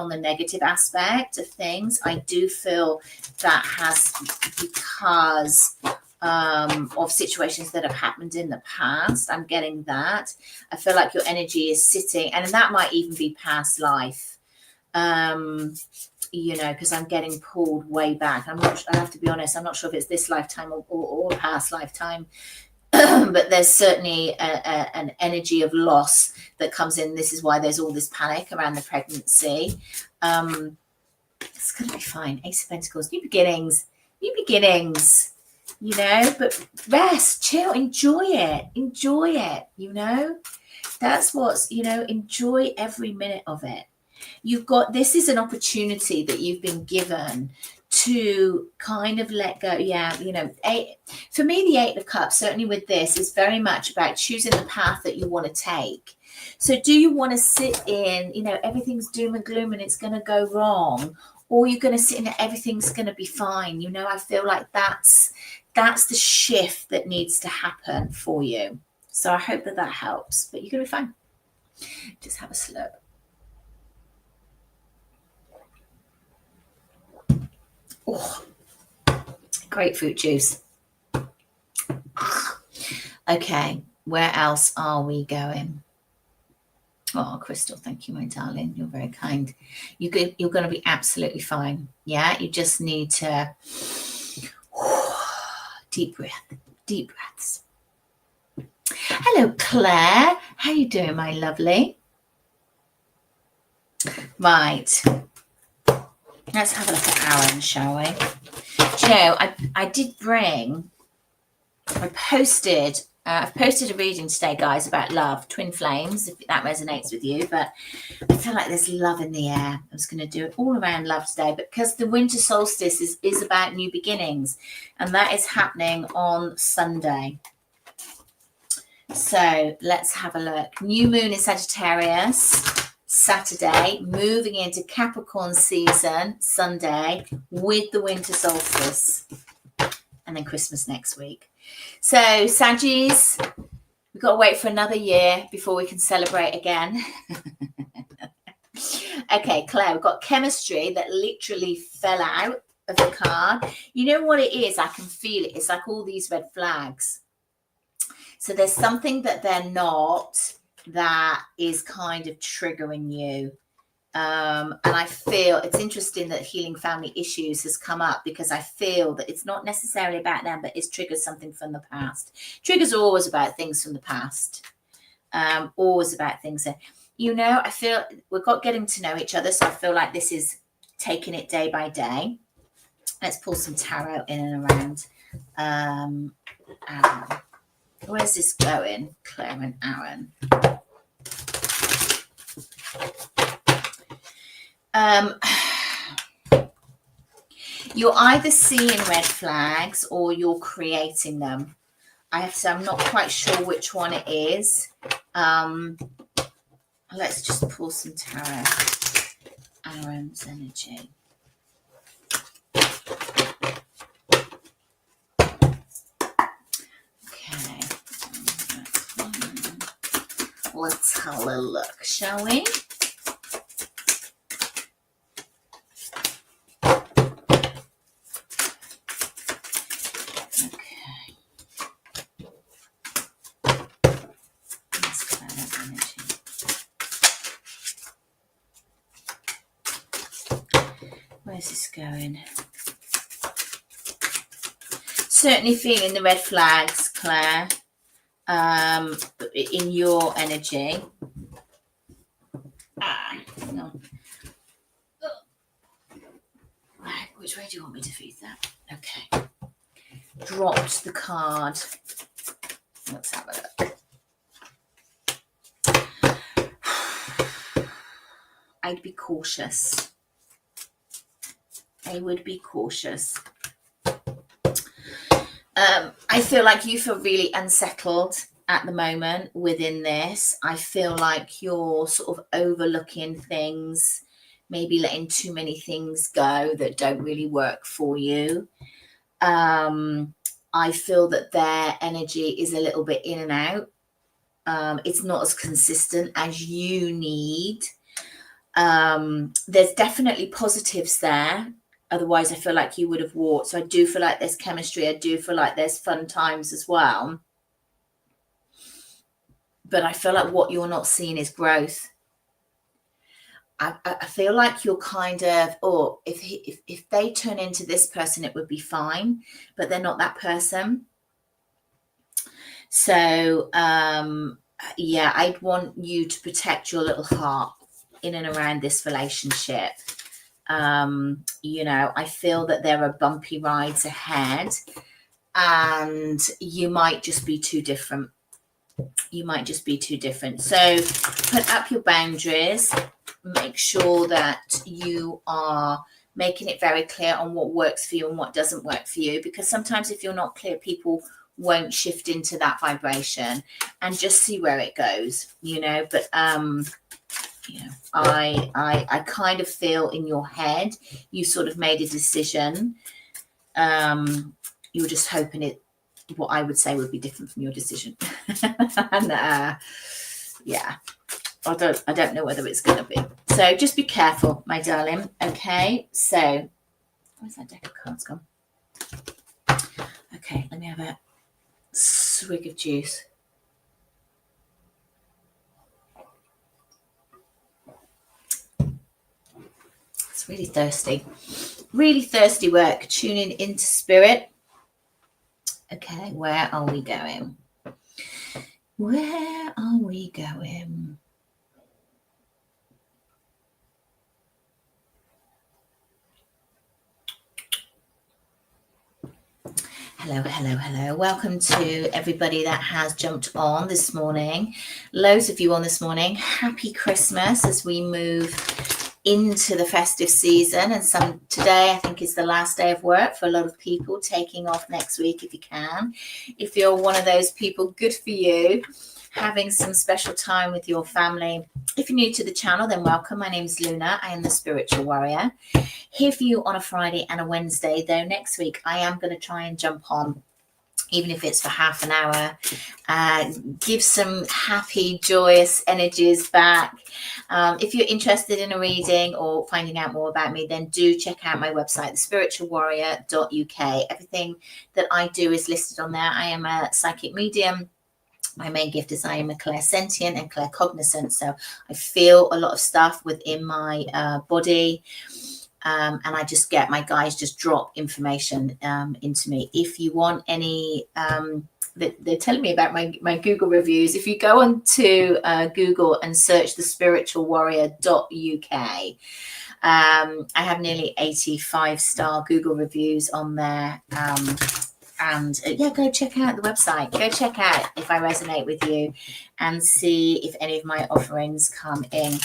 the negative aspect of things. I do feel that has because of situations that have happened in the past. I'm getting that. I feel like your energy is sitting, and that might even be past life. You know, because I'm getting pulled way back. I have to be honest, I'm not sure if it's this lifetime or past lifetime. But there's certainly an energy of loss that comes in. This is why there's all this panic around the pregnancy. It's going to be fine. Ace of Pentacles, new beginnings, you know, but rest, chill, enjoy it, you know. That's what's, you know, enjoy every minute of it. This is an opportunity that you've been given to kind of let go. Yeah, you know, for me, the Eight of Cups, certainly with this, is very much about choosing the path that you want to take. So do you want to sit in, you know, everything's doom and gloom and it's going to go wrong, or you're going to sit in that everything's going to be fine? You know, I feel like that's the shift that needs to happen for you. So I hope that helps, but you're going to be fine. Just have a slurp. Oh, grapefruit juice. Okay, where else are we going? Oh, Crystal, thank you, my darling. You're very kind. You're going to be absolutely fine. Yeah, you just need to deep breaths. Hello, Claire. How you doing, my lovely? Right. Let's have a look at Aaron, shall we? Do you know, I've posted a reading today, guys, about love, twin flames, if that resonates with you. But I feel like there's love in the air. I was going to do it all around love today, but because the winter solstice is about new beginnings, and that is happening on Sunday. So let's have a look. New moon in Sagittarius Saturday, moving into Capricorn season Sunday with the winter solstice, and then Christmas next week. So Saggies, we've got to wait for another year before we can celebrate again. Okay, Claire, we've got chemistry that literally fell out of the card. You know what it is? I can feel it. It's like all these red flags. So there's something that they're not that is kind of triggering you. And I feel it's interesting that healing family issues has come up, because I feel that it's not necessarily about them, but it's triggered something from the past. Triggers are always about things from the past. Always about things that, you know, I feel we've got getting to know each other. So I feel like this is taking it day by day. Let's pull some tarot in and around Aaron. Where's this going, Claire and Aaron? You're either seeing red flags or you're creating them. I have to say, I'm not quite sure which one it is. Let's just pull some tarot. Aaron's energy. Okay. Let's have a look, shall we? Where's this going? Certainly feeling the red flags, Claire. in your energy. Hang on. Right, which way do you want me to feed that? Okay. Dropped the card. Let's have a look. I'd be cautious. I would be cautious. I feel like you feel really unsettled at the moment within this. I feel like you're sort of overlooking things, maybe letting too many things go that don't really work for you. I feel that their energy is a little bit in and out. It's not as consistent as you need. There's definitely positives there. Otherwise, I feel like you would have walked. So I do feel like there's chemistry. I do feel like there's fun times as well. But I feel like what you're not seeing is growth. I feel like you're kind of, if they turn into this person, it would be fine. But they're not that person. So, yeah, I'd want you to protect your little heart in and around this relationship. You know, I feel that there are bumpy rides ahead and you might just be too different. You might just be too different. So put up your boundaries. Make sure that you are making it very clear on what works for you and what doesn't work for you. Because sometimes if you're not clear, people won't shift into that vibration, and just see where it goes, you know. But you know, I kind of feel in your head you sort of made a decision. You were just hoping it, what I would say, would be different from your decision. And yeah, I don't know whether it's going to be. So just be careful, my darling. Okay, so where's that deck of cards gone? Okay, let me have a swig of juice. It's really thirsty work. Tuning into spirit. Okay, where are we going? Where are we going? Hello. Welcome to everybody that has jumped on this morning. Loads of you on this morning. Happy Christmas as we move into the festive season. And today, I think, is the last day of work for a lot of people, taking off next week if you can. If you're one of those people, good for you. Having some special time with your family. If you're new to the channel, then welcome. My name is Luna. I am the Spiritual Warrior. Here for you on a Friday and a Wednesday, though next week I am going to try and jump on, even if it's for half an hour, give some happy, joyous energies back. If you're interested in a reading or finding out more about me, then do check out my website, thespiritualwarrior.uk. Everything that I do is listed on there. I am a psychic medium. My main gift is I am a clairsentient and claircognizant. So I feel a lot of stuff within my body. And I just get my guys just drop information into me. If you want any, they're telling me about my Google reviews. If you go on to Google and search thespiritualwarrior.uk, I have nearly 85-star Google reviews on there. And yeah, go check out the website. Go check out if I resonate with you and see if any of my offerings come in.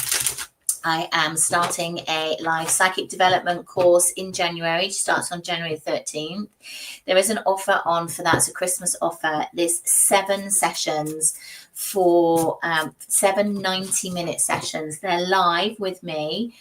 I am starting a live psychic development course in January. It starts on January 13th. There is an offer on for that. It's a Christmas offer. There's 7 sessions for 7 90-minute sessions. They're live with me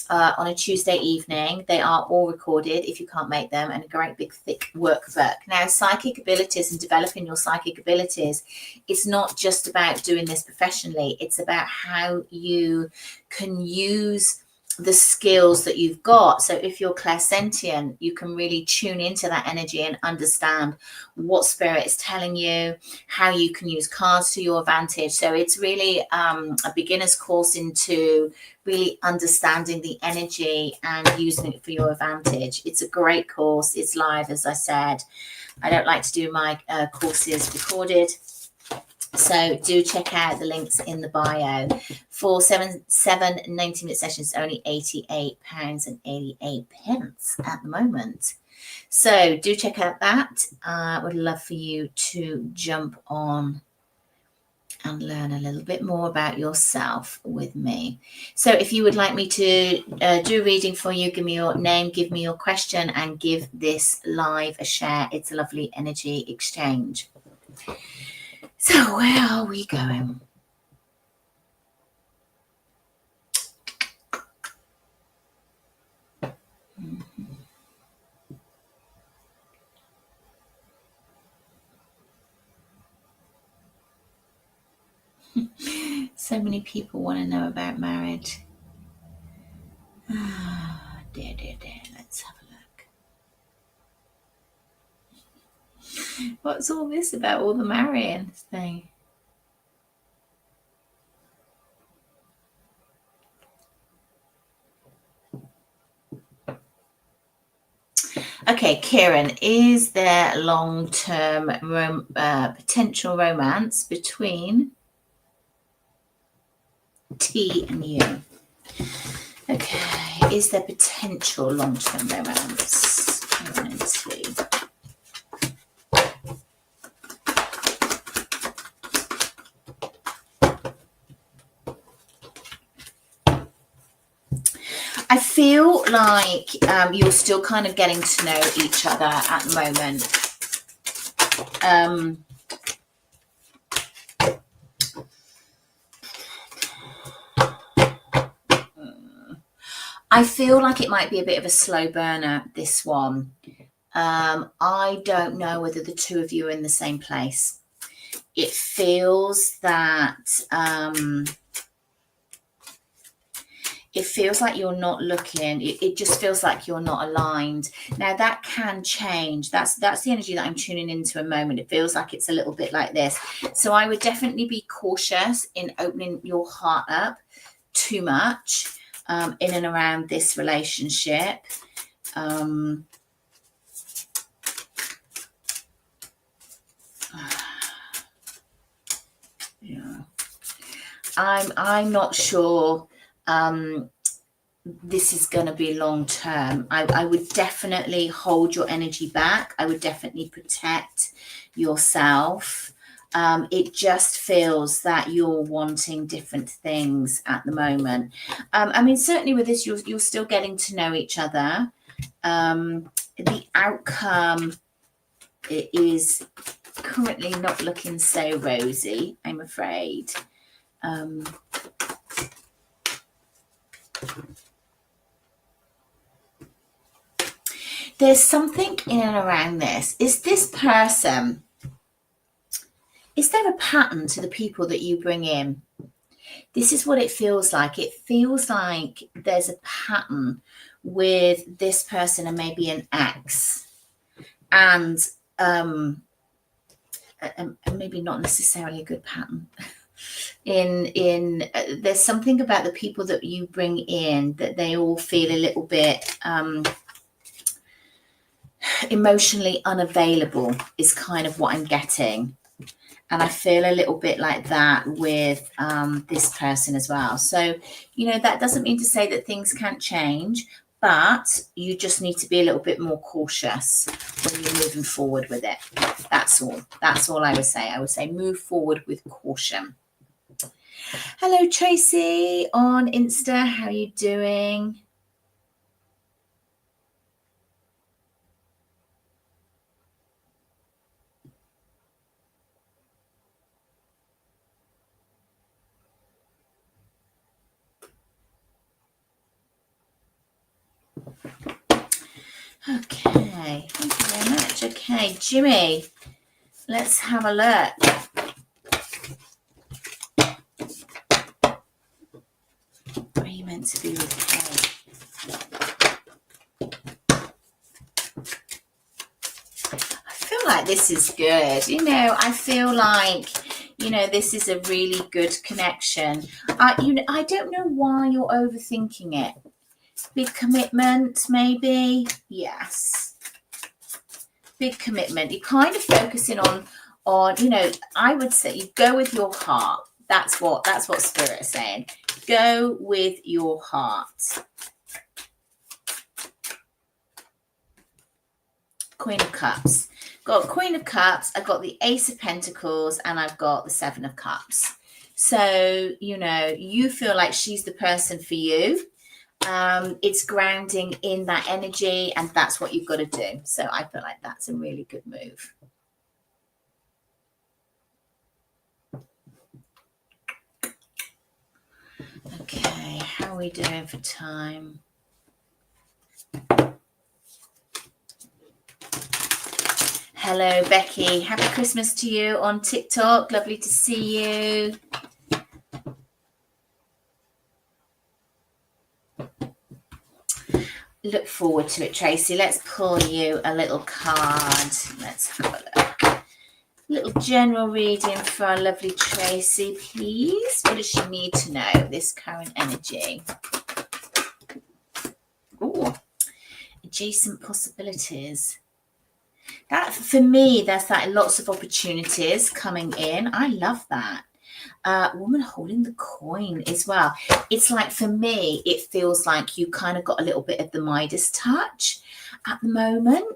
on a Tuesday evening. They are all recorded if you can't make them, and a great big thick workbook. Now, psychic abilities and developing your psychic abilities, it's not just about doing this professionally. It's about how you can use the skills that you've got. So if you're clairsentient, you can really tune into that energy and understand what spirit is telling you, how you can use cards to your advantage. So it's really a beginner's course into really understanding the energy and using it for your advantage. It's a great course. It's live, as I said. I don't like to do my courses recorded. So do check out the links in the bio. For seven 90-minute sessions, only £88.88 at the moment. So do check out that. I would love for you to jump on and learn a little bit more about yourself with me. So if you would like me to do a reading for you, give me your name, give me your question, and give this live a share. It's a lovely energy exchange. So where are we going? So many people want to know about marriage. Ah, dear. Let's have a look. What's all this about all the marrying thing? Okay, Kieran, is there long-term potential romance between T and you? Okay, is there potential long-term romance? Kieran and T. I feel like you're still kind of getting to know each other at the moment. I feel like it might be a bit of a slow burner, this one. I don't know whether the two of you are in the same place. It feels that you're not looking. It just feels like you're not aligned. Now that can change. That's the energy that I'm tuning into a moment. It feels like it's a little bit like this. So I would definitely be cautious in opening your heart up too much in and around this relationship. Yeah, I'm not sure this is going to be long term. I would definitely hold your energy back. I would definitely protect yourself. It just feels that you're wanting different things at the moment. I mean, certainly with this, you're still getting to know each other. The outcome is currently not looking so rosy, I'm afraid. There's something in and around this. Is this person, is there a pattern to the people that you bring in? This is what it feels like. It feels like there's a pattern with this person and maybe an ex, and maybe not necessarily a good pattern. There's something about the people that you bring in that they all feel a little bit emotionally unavailable is kind of what I'm getting. And I feel a little bit like that with this person as well. So, that doesn't mean to say that things can't change, but you just need to be a little bit more cautious when you're moving forward with it. That's all. That's all I would say. I would say move forward with caution. Hello, Tracy on Insta. How are you doing? Okay, thank you very much. Okay, Jimmy, let's have a look. What are you meant to be with Kate? I feel like this is good. I feel like, this is a really good connection. I don't know why you're overthinking it. Big commitment, maybe. Yes. Big commitment. You're kind of focusing on, I would say you go with your heart. That's what Spirit is saying. Go with your heart. Queen of Cups. Got Queen of Cups, I've got the Ace of Pentacles, and I've got the Seven of Cups. So, you feel like she's the person for you. It's grounding in that energy, and that's what you've got to do. So I feel like that's a really good move. Okay, how are we doing for time? Hello, Becky. Happy Christmas to you on TikTok. Lovely to see you. Look forward to it, Tracy. Let's pull you a little card. Let's have a look. Little general reading for our lovely Tracy, please. What does she need to know? This current energy. Ooh, adjacent possibilities. That, for me, there's like lots of opportunities coming in. I love that. Woman holding the coin as well. It's like, for me, it feels like you kind of got a little bit of the Midas touch at the moment.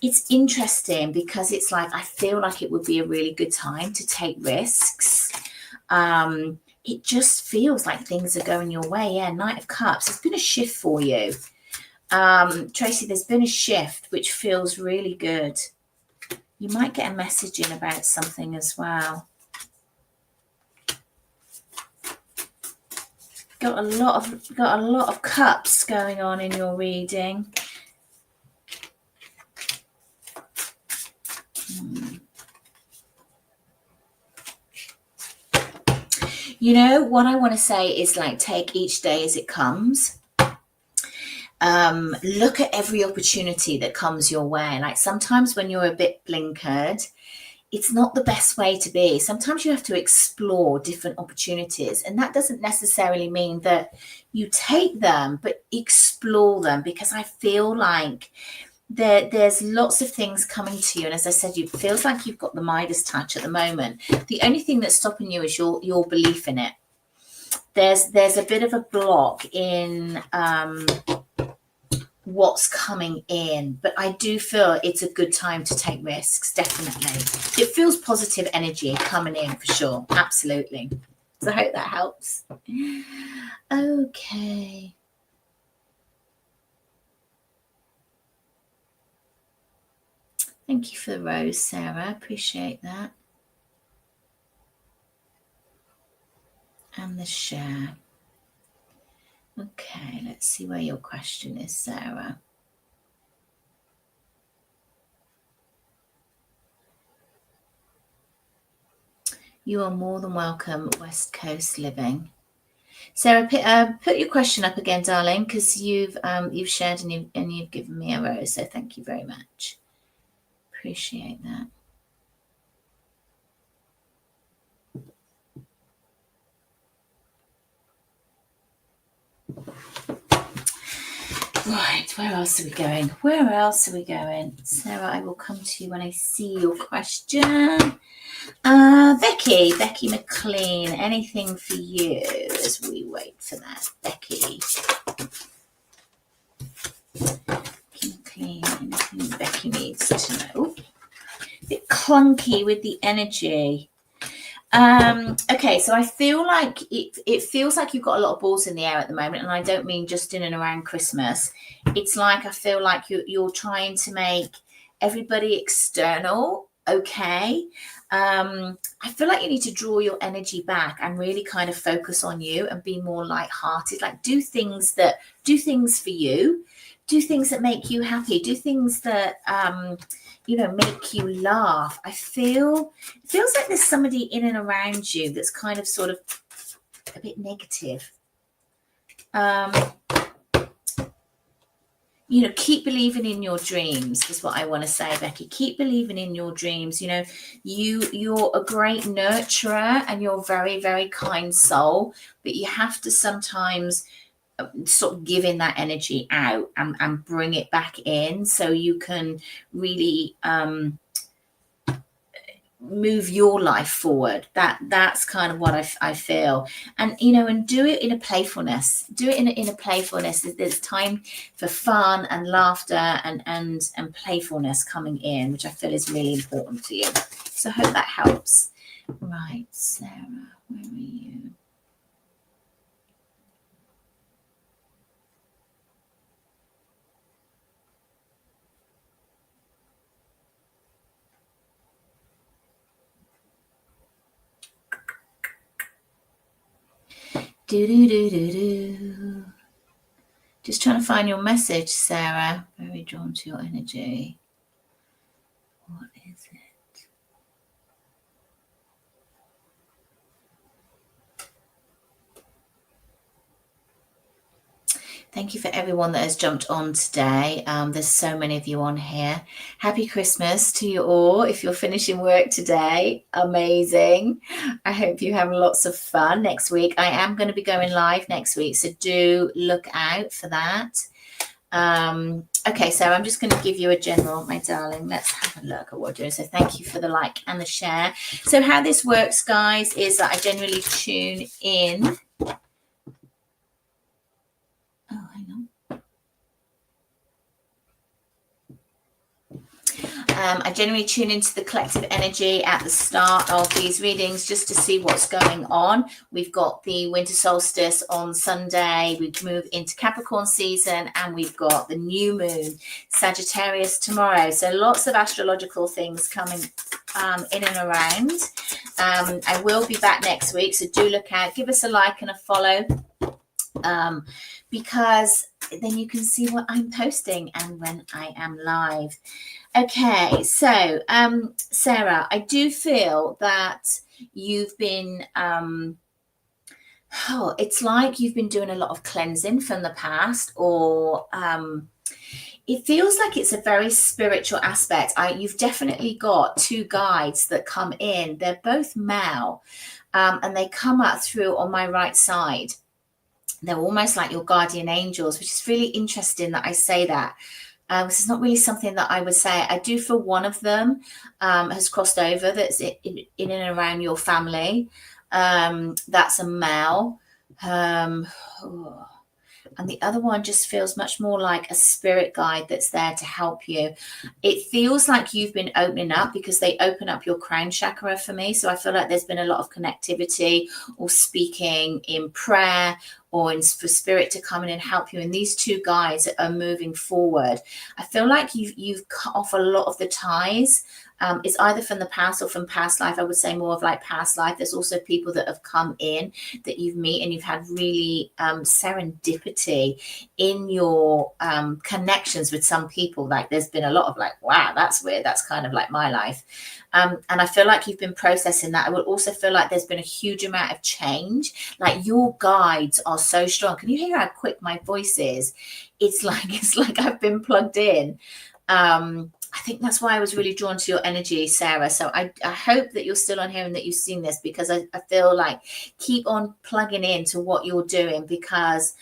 It's interesting because it's like, I feel like it would be a really good time to take risks. It just feels like things are going your way. Yeah, Knight of Cups. There's been a shift for you. Tracy, there's been a shift which feels really good. You might get a message in about something as well. Got a lot of cups going on in your reading. What I want to say is, like, take each day as it comes. Look at every opportunity that comes your way. Like, sometimes when you're a bit blinkered, it's not the best way to be. Sometimes you have to explore different opportunities, and that doesn't necessarily mean that you take them, but explore them, because I feel like there's lots of things coming to you. And as I said, it feels like you've got the Midas touch at the moment. The only thing that's stopping you is your belief in it. There's a bit of a block in what's coming in, but I do feel it's a good time to take risks. Definitely, it feels positive energy coming in for sure. Absolutely. So I hope that helps. Okay, thank you for the rose, Sarah. Appreciate that. And the share. Okay, let's see where your question is, Sarah. You are more than welcome, West Coast Living. Sarah, put your question up again, darling, because you've shared and you've given me a rose, so thank you very much. Appreciate that. Right, where else are we going? Sarah, I will come to you when I see your question. Becky McLean, anything for you as we wait for that? Becky McLean, anything Becky needs to know? A bit clunky with the energy. Okay, so I feel like it feels like you've got a lot of balls in the air at the moment, and I don't mean just in and around Christmas. It's like I feel like you're trying to make everybody external okay. I feel like you need to draw your energy back and really kind of focus on you and be more lighthearted. Like, do things for you, do things that make you happy, do things that make you laugh. It feels like there's somebody in and around you that's kind of sort of a bit negative. Keep believing in your dreams is what I want to say, Becky. Keep believing in your dreams. You're a great nurturer and you're a very, very kind soul, but you have to sometimes sort of giving that energy out and bring it back in so you can really move your life forward. That's kind of what I feel. And and do it in a playfulness. Do it in a playfulness. There's time for fun and laughter and playfulness coming in, which I feel is really important to you. So I hope that helps. Right, Sarah, where are you? Do. Just trying to find your message, Sarah. Very drawn to your energy. What is it? Thank you for everyone that has jumped on today. There's so many of you on here. Happy Christmas to you all. If you're finishing work today, amazing. I hope you have lots of fun next week. I am going to be going live next week, so do look out for that. Okay, so I'm just going to give you a general, my darling. Let's have a look at what we're doing. So thank you for the like and the share. So how this works, guys, is that I generally tune in. Oh, hang on. I generally tune into the collective energy at the start of these readings just to see what's going on. We've got the winter solstice on Sunday. We move into Capricorn season, and we've got the new moon, Sagittarius, tomorrow. So lots of astrological things coming in and around. I will be back next week, so do look out. Give us a like and a follow. Because then you can see what I'm posting and when I am live. Okay, so Sarah, I do feel that you've been it's like you've been doing a lot of cleansing from the past, or it feels like it's a very spiritual aspect. You've definitely got two guides that come in. They're both male, and they come up through on my right side. They're almost like your guardian angels, which is really interesting that I say that. This is not really something that I would say. I do feel one of them has crossed over, that's in and around your family. That's a male. And the other one just feels much more like a spirit guide that's there to help you. It feels like you've been opening up, because they open up your crown chakra for me. So I feel like there's been a lot of connectivity or speaking in prayer, or for spirit to come in and help you. And these two guides are moving forward. I feel like you've cut off a lot of the ties. It's either from the past or from past life. I would say more of like past life. There's also people that have come in that you've met, and you've had really serendipity in your connections with some people. Like there's been a lot of like, wow, that's weird. That's kind of like my life. And I feel like you've been processing that. I would also feel like there's been a huge amount of change. Like your guides are so strong. Can you hear how quick my voice is? It's like I've been plugged in. I think that's why I was really drawn to your energy, Sarah. So I hope that you're still on here and that you've seen this, because I feel like keep on plugging into what you're doing, because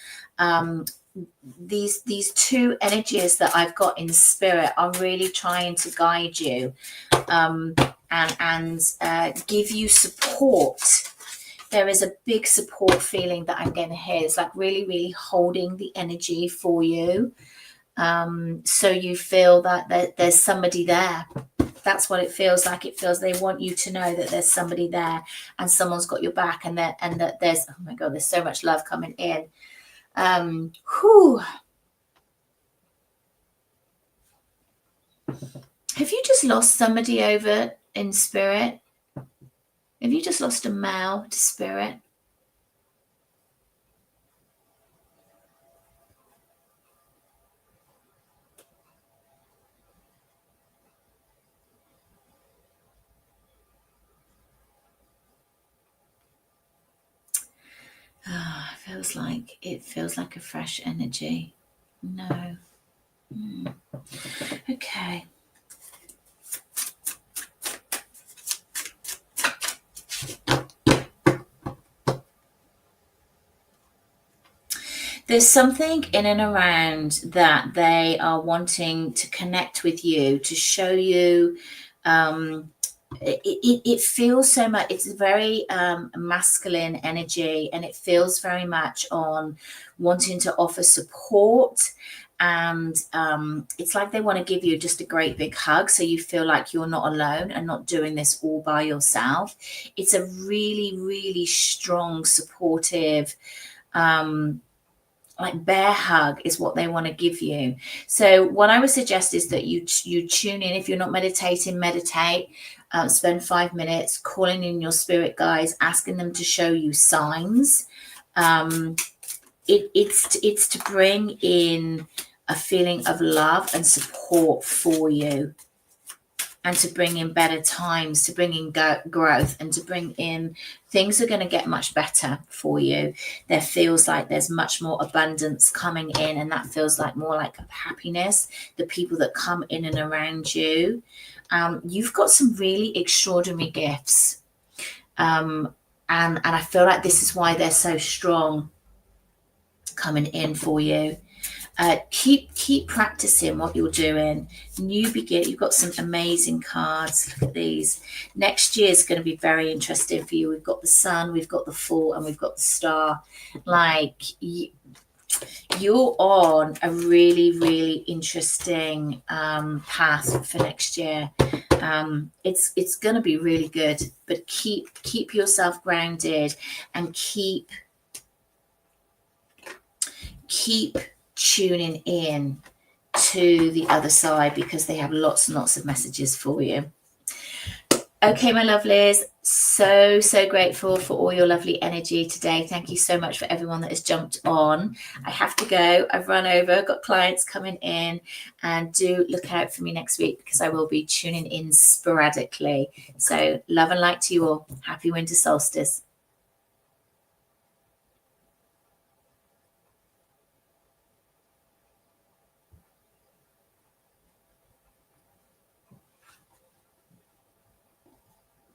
these two energies that I've got in spirit are really trying to guide you and give you support. There is a big support feeling that I'm getting here. It's like really, really holding the energy for you. So you feel that there's somebody there. That's what it feels like. It feels they want you to know that there's somebody there, and someone's got your back, and that there's, oh my God, there's so much love coming in. Have you just lost somebody over in spirit? Have you just lost a male to spirit? It feels like a fresh energy. No. Okay. There's something in and around that they are wanting to connect with you, to show you it feels so much, it's very masculine energy, and it feels very much on wanting to offer support. And it's like they want to give you just a great big hug, so you feel like you're not alone and not doing this all by yourself. It's a really, really strong, supportive, like bear hug is what they want to give you. So what I would suggest is that you tune in. If you're not meditating, meditate. Spend 5 minutes calling in your spirit guides, asking them to show you signs. It's to bring in a feeling of love and support for you, and to bring in better times, to bring in growth, and to bring in things are going to get much better for you. There feels like there's much more abundance coming in, and that feels like more like happiness. The people that come in and around you, you've got some really extraordinary gifts, and I feel like this is why they're so strong coming in for you. Keep practicing what you're doing. You've got some amazing cards. Look at these. Next year is going to be very interesting for you. We've got the sun, we've got the Fool, and we've got the Star. Like you're on a really, really interesting path for next year. It's going to be really good, but keep yourself grounded, and keep tuning in to the other side, because they have lots and lots of messages for you. Okay, my lovelies, so grateful for all your lovely energy today. Thank you so much for everyone that has jumped on. I have to go. I've run over, got clients coming in, and do look out for me next week, because I will be tuning in sporadically. So love and light to you all. Happy winter solstice.